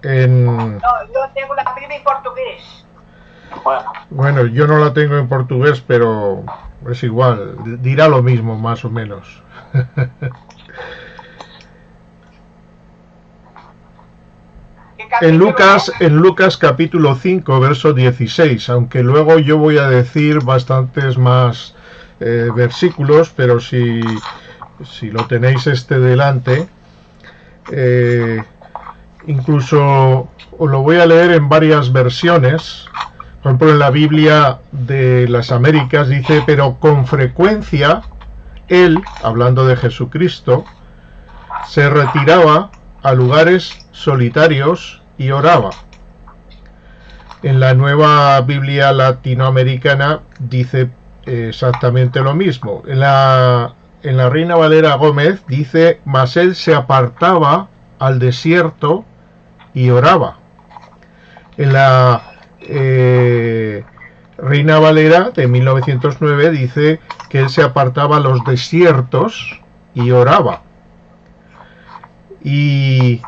en... No, yo tengo la Biblia en portugués. Bueno, yo no la tengo en portugués, pero es igual, dirá lo mismo, más o menos. En Lucas capítulo 5, verso 16, aunque luego yo voy a decir bastantes más versículos, pero si lo tenéis delante, incluso os lo voy a leer en varias versiones. Por ejemplo, en la Biblia de las Américas dice, pero con frecuencia él, hablando de Jesucristo, se retiraba a lugares solitarios y oraba. En la nueva Biblia latinoamericana dice exactamente lo mismo. En la Reina Valera Gómez dice, mas él se apartaba al desierto y oraba. En la Reina Valera de 1909 dice que él se apartaba a los desiertos y oraba. Y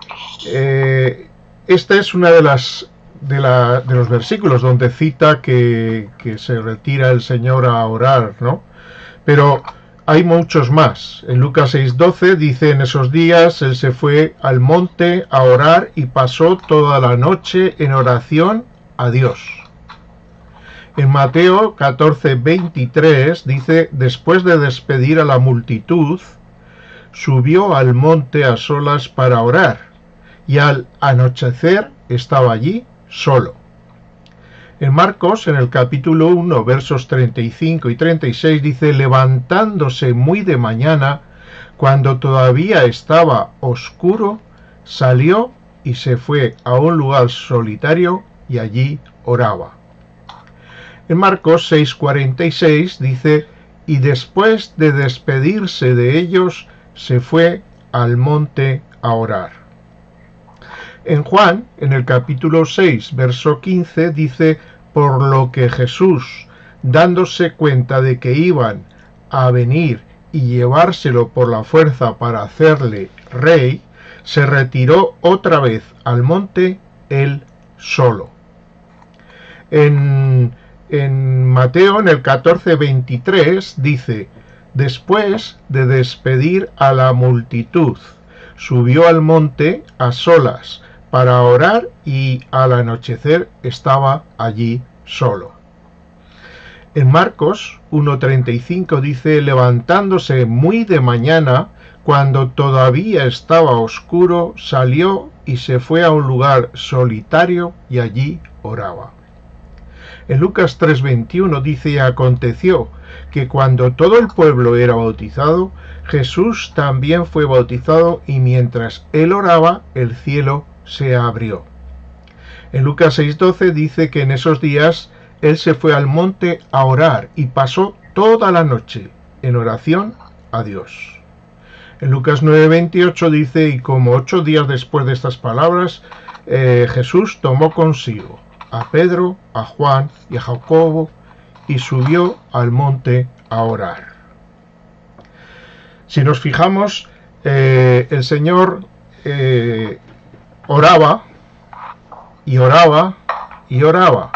esta es una de los versículos donde cita que se retira el Señor a orar, ¿no? Pero hay muchos más. En Lucas 6:12 dice, en esos días él se fue al monte a orar y pasó toda la noche en oración a Dios. En Mateo 14:23 dice, después de despedir a la multitud, subió al monte a solas para orar, y al anochecer estaba allí solo. En Marcos, en el capítulo 1, versos 35 y 36, dice, levantándose muy de mañana, cuando todavía estaba oscuro, salió y se fue a un lugar solitario y allí oraba. En Marcos 6:46 dice, y después de despedirse de ellos, se fue al monte a orar. En Juan, en el capítulo 6, verso 15, dice, por lo que Jesús, dándose cuenta de que iban a venir y llevárselo por la fuerza para hacerle rey, se retiró otra vez al monte él solo. En Mateo, en el 14:23, dice, después de despedir a la multitud, subió al monte a solas para orar y al anochecer estaba allí solo. En Marcos 1:35 dice, levantándose muy de mañana, cuando todavía estaba oscuro, salió y se fue a un lugar solitario y allí oraba. En Lucas 3:21 dice, aconteció que cuando todo el pueblo era bautizado, Jesús también fue bautizado y mientras él oraba, el cielo se abrió. En Lucas 6:12 dice que en esos días él se fue al monte a orar y pasó toda la noche en oración a Dios. En Lucas 9:28 dice, y como 8 días después de estas palabras, Jesús tomó consigo a Pedro, a Juan y a Jacobo y subió al monte a orar. Si nos fijamos, el Señor oraba y oraba y oraba.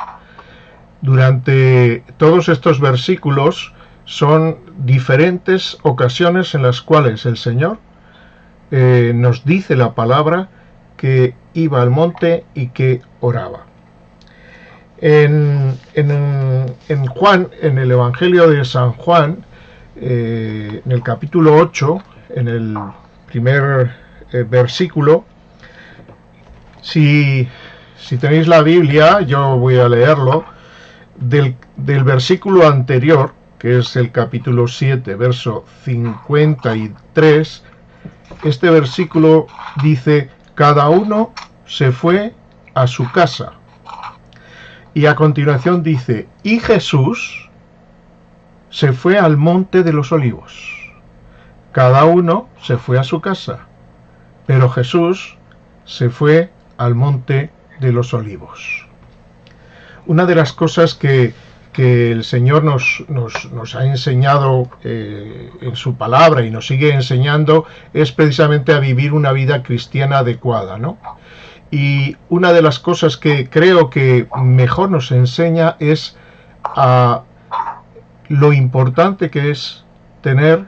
Durante todos estos versículos son diferentes ocasiones en las cuales el Señor nos dice la palabra que iba al monte y que oraba. En Juan, en el Evangelio de San Juan, en el capítulo 8, en el primer versículo, si tenéis la Biblia, yo voy a leerlo, del versículo anterior, que es el capítulo 7, verso 53, este versículo dice, cada uno se fue a su casa. Y a continuación dice, y Jesús se fue al monte de los olivos. Cada uno se fue a su casa, pero Jesús se fue al monte de los olivos. Una de las cosas que el Señor nos ha enseñado en su palabra y nos sigue enseñando es precisamente a vivir una vida cristiana adecuada, ¿no? Y una de las cosas que creo que mejor nos enseña es lo importante que es tener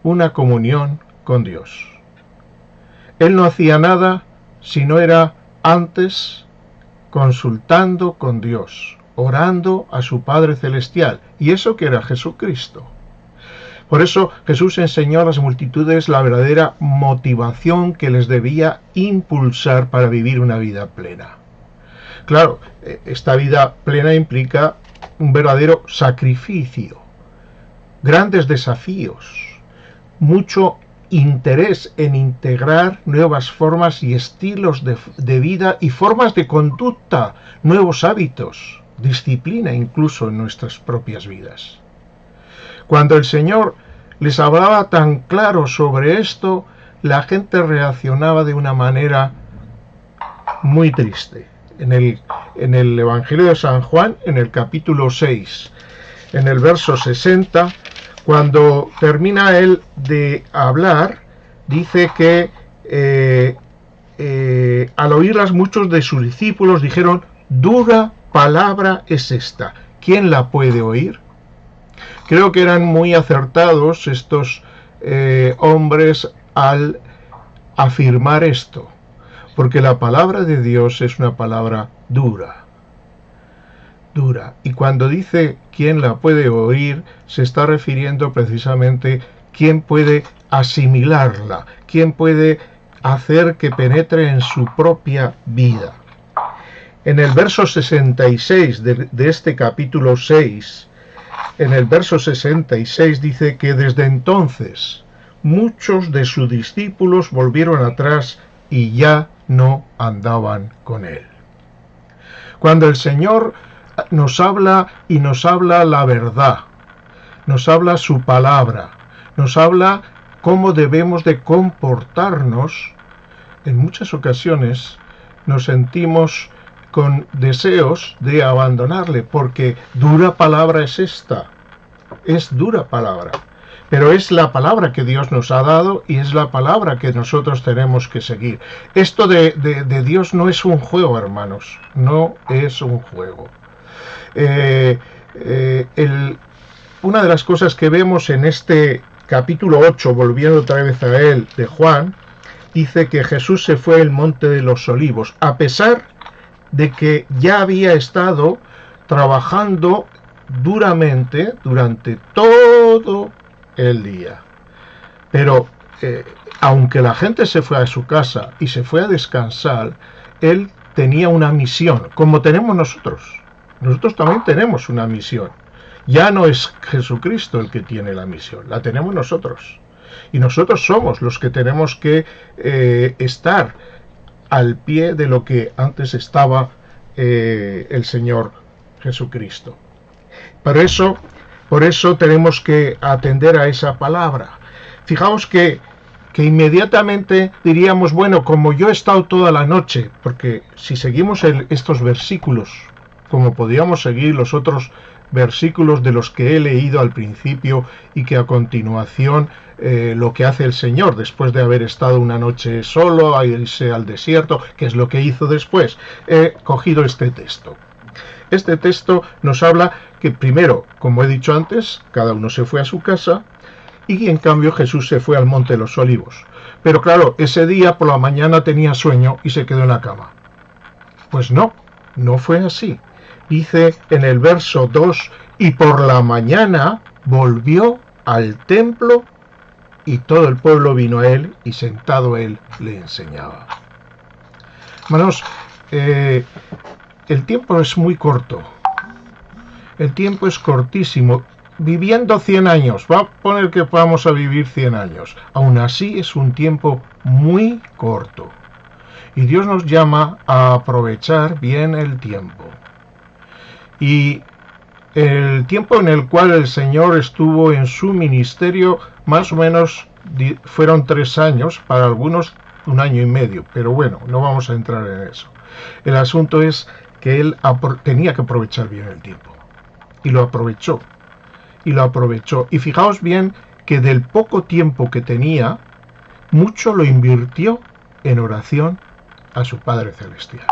una comunión con Dios. Él no hacía nada si no era antes consultando con Dios, orando a su Padre Celestial, y eso que era Jesucristo. Por eso Jesús enseñó a las multitudes la verdadera motivación que les debía impulsar para vivir una vida plena. Claro, esta vida plena implica un verdadero sacrificio, grandes desafíos, mucho interés en integrar nuevas formas y estilos de vida y formas de conducta, nuevos hábitos, disciplina incluso en nuestras propias vidas. Cuando el Señor les hablaba tan claro sobre esto, la gente reaccionaba de una manera muy triste. En el Evangelio de San Juan, en el capítulo 6, en el verso 60, cuando termina él de hablar, dice que al oírlas muchos de sus discípulos dijeron: dura palabra es esta, ¿quién la puede oír? Creo que eran muy acertados estos hombres al afirmar esto, porque la palabra de Dios es una palabra dura. Y cuando dice quién la puede oír, se está refiriendo precisamente quién puede asimilarla, quién puede hacer que penetre en su propia vida. En el verso 66 de este capítulo 6, en el verso 66 dice que desde entonces muchos de sus discípulos volvieron atrás y ya no andaban con él. Cuando el Señor nos habla y nos habla la verdad, nos habla su palabra, nos habla cómo debemos de comportarnos, en muchas ocasiones nos sentimos con deseos de abandonarle, porque dura palabra es esta, es dura palabra, pero es la palabra que Dios nos ha dado y es la palabra que nosotros tenemos que seguir. Esto de Dios no es un juego, hermanos, no es un juego. Una de las cosas que vemos en este capítulo 8, volviendo otra vez a él, de Juan, dice que Jesús se fue al monte de los olivos, a pesar de que ya había estado trabajando duramente durante todo el día. Pero aunque la gente se fue a su casa y se fue a descansar, él tenía una misión, como tenemos nosotros. Nosotros también tenemos una misión. Ya no es Jesucristo el que tiene la misión, la tenemos nosotros. Y nosotros somos los que tenemos que estar al pie de lo que antes estaba el Señor Jesucristo. Por eso tenemos que atender a esa palabra. Fijaos que inmediatamente diríamos, bueno, como yo he estado toda la noche, porque si seguimos estos versículos, como podríamos seguir los otros versículos de los que he leído al principio y que a continuación lo que hace el Señor después de haber estado una noche solo, a irse al desierto, que es lo que hizo después, he cogido este texto. Este texto nos habla que primero, como he dicho antes, cada uno se fue a su casa y en cambio Jesús se fue al monte de los olivos. Pero claro, ese día por la mañana tenía sueño y se quedó en la cama. Pues no fue así. Dice en el verso 2, y por la mañana volvió al templo y todo el pueblo vino a él y sentado él le enseñaba. Hermanos, el tiempo es muy corto. El tiempo es cortísimo. Viviendo 100 años, va a poner que vamos a vivir 100 años. Aún así es un tiempo muy corto. Y Dios nos llama a aprovechar bien el tiempo. Y el tiempo en el cual el Señor estuvo en su ministerio, más o menos fueron 3 años, para algunos 1 año y medio, pero bueno, no vamos a entrar en eso. El asunto es que él tenía que aprovechar bien el tiempo, y lo aprovechó, y fijaos bien que del poco tiempo que tenía, mucho lo invirtió en oración a su Padre Celestial.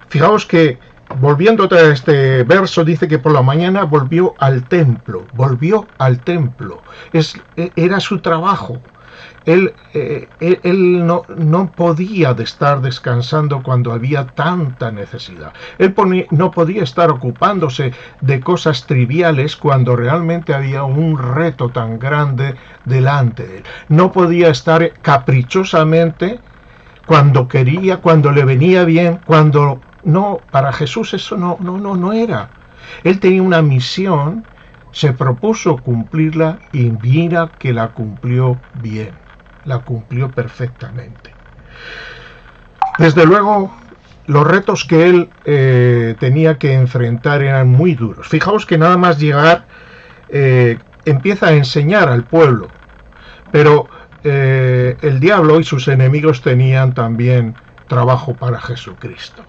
Fijaos que, volviendo a este verso, dice que por la mañana volvió al templo. Era su trabajo. Él no podía estar descansando cuando había tanta necesidad. Él no podía estar ocupándose de cosas triviales cuando realmente había un reto tan grande delante de él. No podía estar caprichosamente cuando quería, cuando le venía bien, cuando no. Para Jesús eso no era. Él tenía una misión, se propuso cumplirla y mira que la cumplió bien. La cumplió perfectamente. Desde luego, los retos que él tenía que enfrentar eran muy duros. Fijaos que nada más llegar, empieza a enseñar al pueblo, pero el diablo y sus enemigos tenían también trabajo para Jesucristo.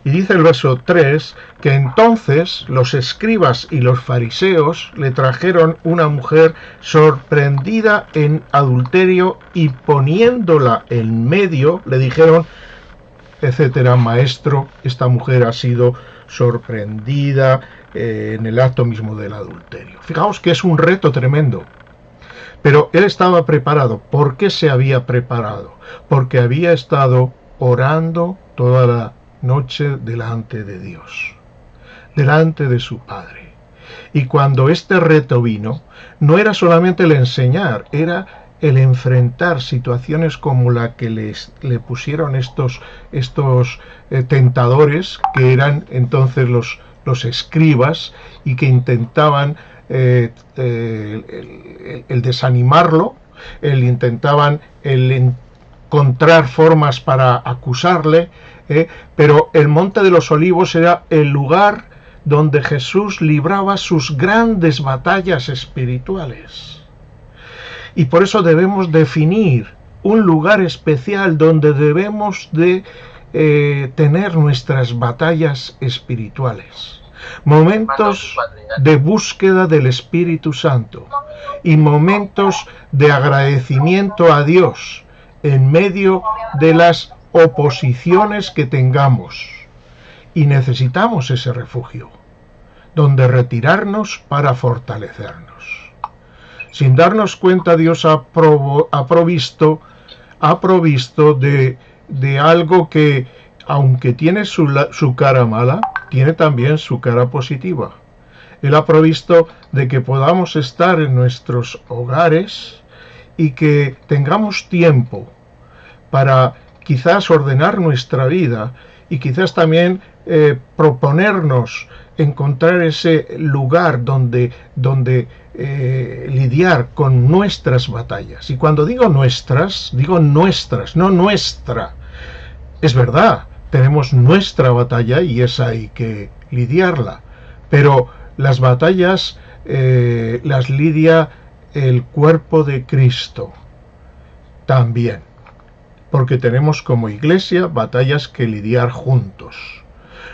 Y dice el verso 3 que entonces los escribas y los fariseos le trajeron una mujer sorprendida en adulterio y poniéndola en medio le dijeron, etcétera, maestro, esta mujer ha sido sorprendida en el acto mismo del adulterio. Fijaos que es un reto tremendo. Pero él estaba preparado. ¿Por qué se había preparado? Porque había estado orando toda la noche delante de Dios, delante de su Padre. Y cuando este reto vino, no era solamente el enseñar, era el enfrentar situaciones como la que le pusieron estos tentadores, que eran entonces los escribas, y que intentaban el desanimarlo, intentaban encontrar formas para acusarle, pero el Monte de los Olivos era el lugar donde Jesús libraba sus grandes batallas espirituales. Y por eso debemos definir un lugar especial donde debemos de tener nuestras batallas espirituales. Momentos de búsqueda del Espíritu Santo y momentos de agradecimiento a Dios en medio de las oposiciones que tengamos. Y necesitamos ese refugio, donde retirarnos para fortalecernos. Sin darnos cuenta, Dios ha provisto de algo que, aunque tiene su cara mala, tiene también su cara positiva. Él ha provisto de que podamos estar en nuestros hogares y que tengamos tiempo para quizás ordenar nuestra vida y quizás también proponernos encontrar ese lugar donde lidiar con nuestras batallas. Y cuando digo nuestras, no nuestra. Es verdad, tenemos nuestra batalla y esa hay que lidiarla, pero las batallas las lidia el cuerpo de Cristo también, porque tenemos como iglesia batallas que lidiar juntos.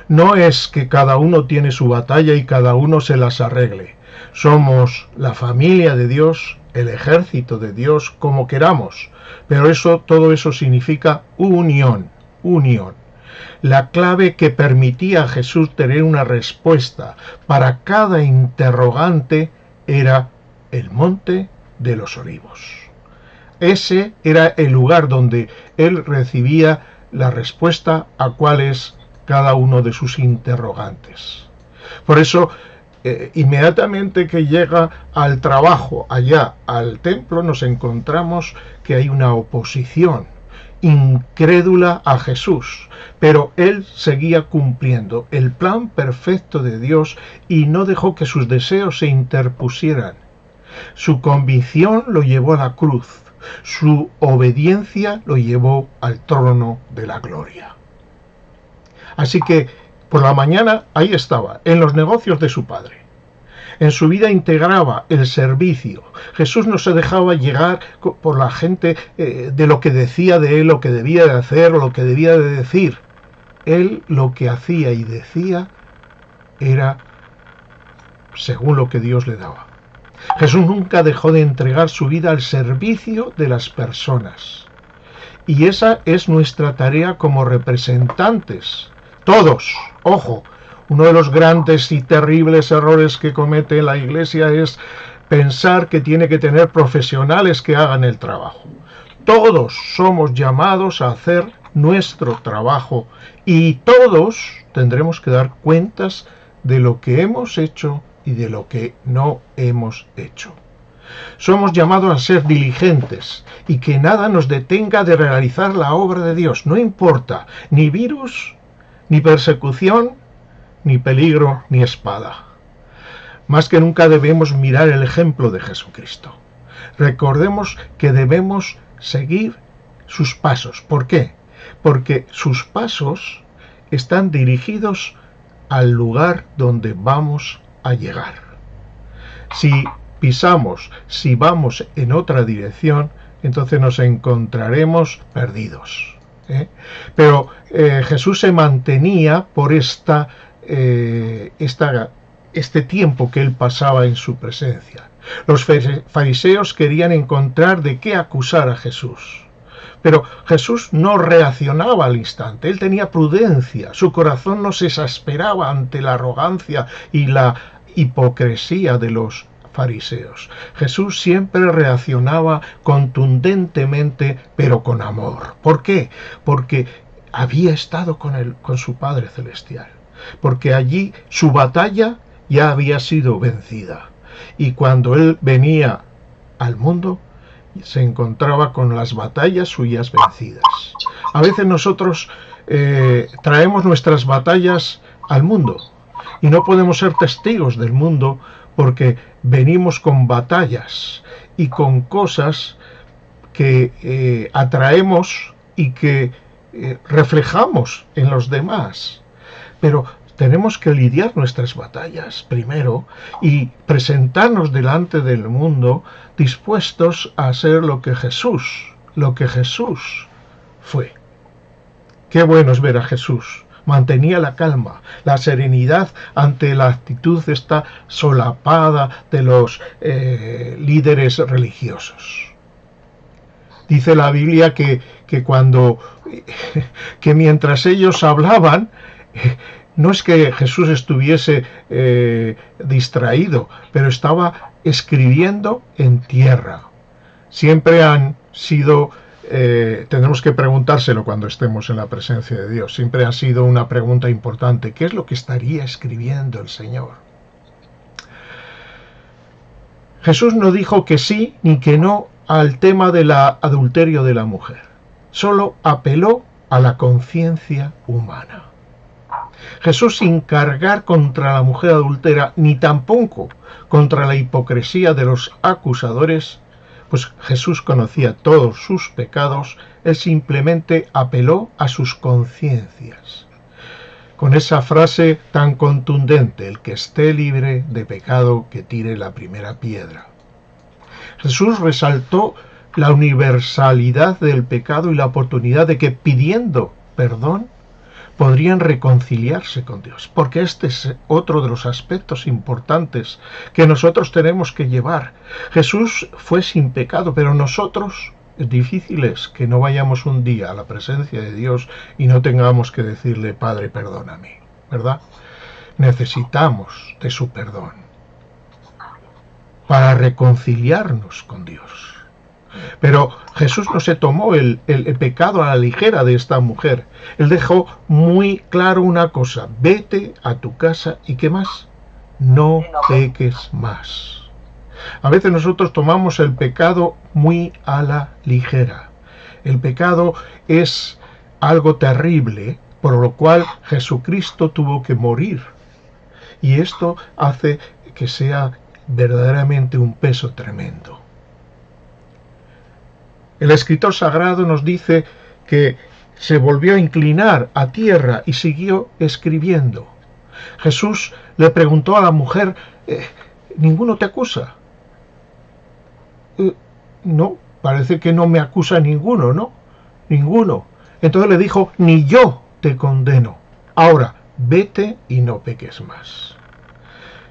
No es que cada uno tiene su batalla y cada uno se las arregle. Somos la familia de Dios, el ejército de Dios, como queramos, pero todo eso significa unión. La clave que permitía a Jesús tener una respuesta para cada interrogante era el Monte de los Olivos. Ese era el lugar donde él recibía la respuesta a cuál es cada uno de sus interrogantes. Por eso, inmediatamente que llega al trabajo, allá al templo, nos encontramos que hay una oposición incrédula a Jesús, pero él seguía cumpliendo el plan perfecto de Dios y no dejó que sus deseos se interpusieran. Su convicción lo llevó a la cruz, su obediencia lo llevó al trono de la gloria. Así que por la mañana ahí estaba, en los negocios de su Padre. En su vida integraba el servicio. Jesús no se dejaba llegar por la gente de lo que decía de él, lo que debía de hacer o lo que debía de decir. Él lo que hacía y decía era según lo que Dios le daba. Jesús nunca dejó de entregar su vida al servicio de las personas. Y esa es nuestra tarea como representantes. Todos, ojo, uno de los grandes y terribles errores que comete la Iglesia es pensar que tiene que tener profesionales que hagan el trabajo. Todos somos llamados a hacer nuestro trabajo y todos tendremos que dar cuentas de lo que hemos hecho y de lo que no hemos hecho. Somos llamados a ser diligentes y que nada nos detenga de realizar la obra de Dios. No importa ni virus, ni persecución, ni peligro, ni espada. Más que nunca debemos mirar el ejemplo de Jesucristo. Recordemos que debemos seguir sus pasos. ¿Por qué? Porque sus pasos están dirigidos al lugar donde vamos a llegar. Si vamos en otra dirección, entonces nos encontraremos perdidos. Pero Jesús se mantenía por este tiempo que él pasaba en su presencia. Los fariseos querían encontrar de qué acusar a Jesús. Pero Jesús no reaccionaba al instante, él tenía prudencia, su corazón no se exasperaba ante la arrogancia y la hipocresía de los fariseos. Jesús siempre reaccionaba contundentemente, pero con amor. ¿Por qué? Porque había estado con su Padre Celestial. Porque allí su batalla ya había sido vencida. Y cuando él venía al mundo, se encontraba con las batallas suyas vencidas. A veces nosotros traemos nuestras batallas al mundo y no podemos ser testigos del mundo porque venimos con batallas y con cosas que atraemos y que reflejamos en los demás. Pero tenemos que lidiar nuestras batallas primero y presentarnos delante del mundo dispuestos a hacer lo que Jesús fue. Qué bueno es ver a Jesús. Mantenía la calma, la serenidad ante la actitud esta solapada de los líderes religiosos. Dice la Biblia que mientras ellos hablaban, no es que Jesús estuviese distraído, pero estaba escribiendo en tierra. Siempre han sido, tendremos que preguntárselo cuando estemos en la presencia de Dios, siempre ha sido una pregunta importante. ¿Qué es lo que estaría escribiendo el Señor? Jesús no dijo que sí ni que no al tema del adulterio de la mujer. Solo apeló a la conciencia humana. Jesús, sin cargar contra la mujer adúltera, ni tampoco contra la hipocresía de los acusadores, pues Jesús conocía todos sus pecados, él simplemente apeló a sus conciencias. Con esa frase tan contundente, el que esté libre de pecado, que tire la primera piedra. Jesús resaltó la universalidad del pecado y la oportunidad de que pidiendo perdón podrían reconciliarse con Dios, porque este es otro de los aspectos importantes que nosotros tenemos que llevar. Jesús fue sin pecado, pero nosotros es difícil que no vayamos un día a la presencia de Dios y no tengamos que decirle, Padre, perdóname, ¿verdad? Necesitamos de su perdón para reconciliarnos con Dios. Pero Jesús no se tomó el pecado a la ligera de esta mujer. Él dejó muy claro una cosa: vete a tu casa y ¿qué más? No peques más. A veces nosotros tomamos el pecado muy a la ligera. El pecado es algo terrible, por lo cual Jesucristo tuvo que morir. Y esto hace que sea verdaderamente un peso tremendo. El escritor sagrado nos dice que se volvió a inclinar a tierra y siguió escribiendo. Jesús le preguntó a la mujer, ¿ninguno te acusa? No, parece que no me acusa ninguno, ¿no? Ninguno. Entonces le dijo, ni yo te condeno. Ahora, vete y no peques más.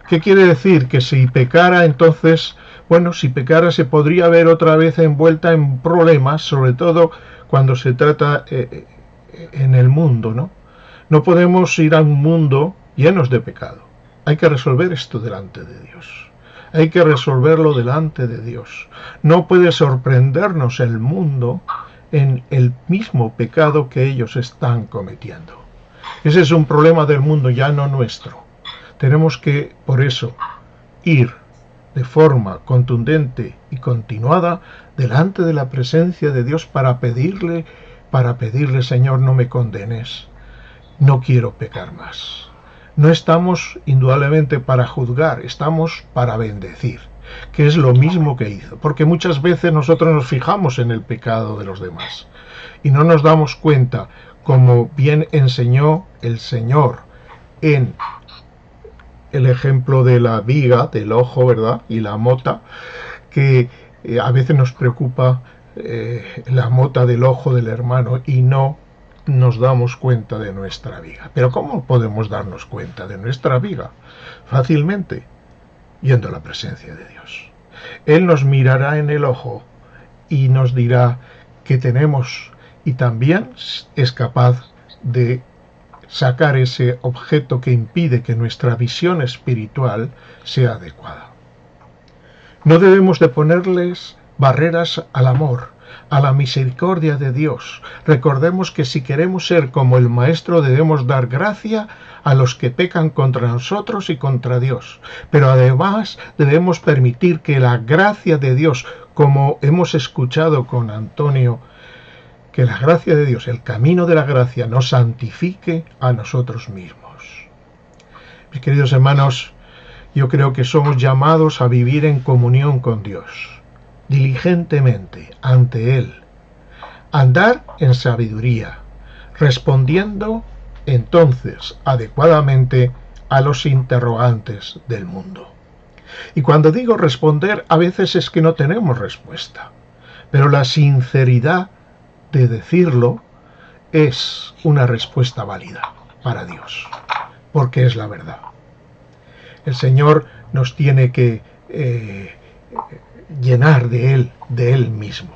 ¿Qué quiere decir? Que si pecara, entonces, bueno, si pecara se podría ver otra vez envuelta en problemas, sobre todo cuando se trata en el mundo, ¿no? No podemos ir a un mundo llenos de pecado. Hay que resolver esto delante de Dios. Hay que resolverlo delante de Dios. No puede sorprendernos el mundo en el mismo pecado que ellos están cometiendo. Ese es un problema del mundo, ya no nuestro. Tenemos que, por eso, ir de forma contundente y continuada delante de la presencia de Dios para pedirle, Señor, no me condenes, no quiero pecar más. No estamos indudablemente para juzgar, estamos para bendecir, que es lo mismo que hizo, porque muchas veces nosotros nos fijamos en el pecado de los demás y no nos damos cuenta, como bien enseñó el Señor en el ejemplo de la viga, del ojo, ¿verdad? Y la mota, que a veces nos preocupa la mota del ojo del hermano y no nos damos cuenta de nuestra viga. Pero ¿cómo podemos darnos cuenta de nuestra viga? Fácilmente, yendo a la presencia de Dios. Él nos mirará en el ojo y nos dirá que tenemos, y también es capaz de sacar ese objeto que impide que nuestra visión espiritual sea adecuada. No debemos de ponerles barreras al amor, a la misericordia de Dios. Recordemos que si queremos ser como el Maestro debemos dar gracia a los que pecan contra nosotros y contra Dios. Pero además debemos permitir que la gracia de Dios, como hemos escuchado con Antonio, que la gracia de Dios, el camino de la gracia, nos santifique a nosotros mismos. Mis queridos hermanos, yo creo que somos llamados a vivir en comunión con Dios, diligentemente ante Él, andar en sabiduría, respondiendo entonces adecuadamente a los interrogantes del mundo. Y cuando digo responder, a veces es que no tenemos respuesta, pero la sinceridad de decirlo es una respuesta válida para Dios, porque es la verdad. El Señor nos tiene que llenar de Él mismo.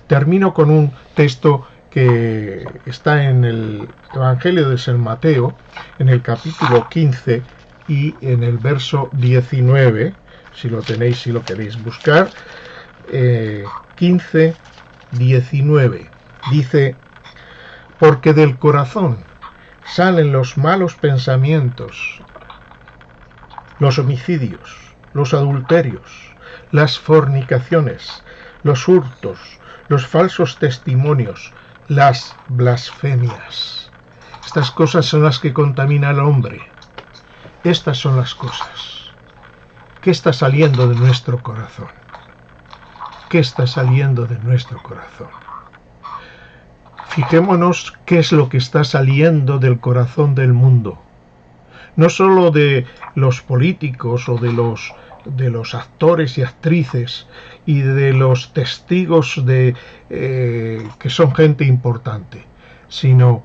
Termino con un texto que está en el Evangelio de San Mateo, en el capítulo 15 y en el verso 19, si lo tenéis, si lo queréis buscar, 15, 19, dice: porque del corazón salen los malos pensamientos, los homicidios, los adulterios, las fornicaciones, los hurtos, los falsos testimonios, las blasfemias. Estas cosas son las que contaminan al hombre. Estas son las cosas. ¿Qué está saliendo de nuestro corazón? ¿Qué está saliendo de nuestro corazón? Fijémonos qué es lo que está saliendo del corazón del mundo. No solo de los políticos o de los actores y actrices y de los testigos que son gente importante, sino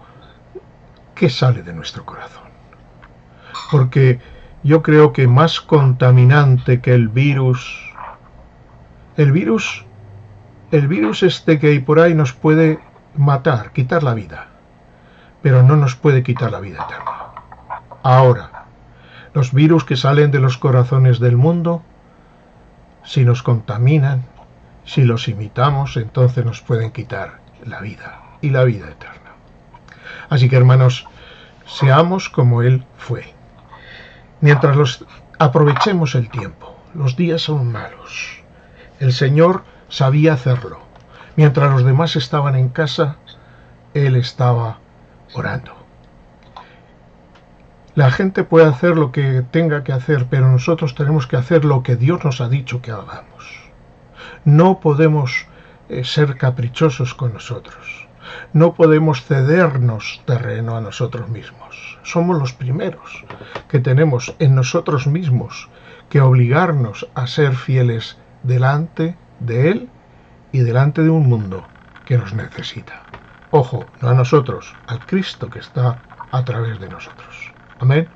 qué sale de nuestro corazón. Porque yo creo que más contaminante que el virus este que hay por ahí nos puede matar, quitar la vida, pero no nos puede quitar la vida eterna. Ahora, los virus que salen de los corazones del mundo, si nos contaminan, si los imitamos, entonces nos pueden quitar la vida y la vida eterna. Así que, hermanos, seamos como Él fue. Mientras aprovechemos el tiempo, los días son malos. El Señor sabía hacerlo. Mientras los demás estaban en casa, Él estaba orando. La gente puede hacer lo que tenga que hacer, pero nosotros tenemos que hacer lo que Dios nos ha dicho que hagamos. No podemos ser caprichosos con nosotros. No podemos cedernos terreno a nosotros mismos. Somos los primeros que tenemos en nosotros mismos que obligarnos a ser fieles delante de Él y delante de un mundo que nos necesita. Ojo, no a nosotros, al Cristo que está a través de nosotros. Amén.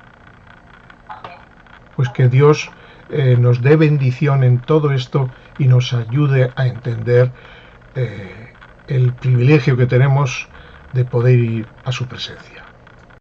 Pues que Dios nos dé bendición en todo esto y nos ayude a entender el privilegio que tenemos de poder ir a su presencia.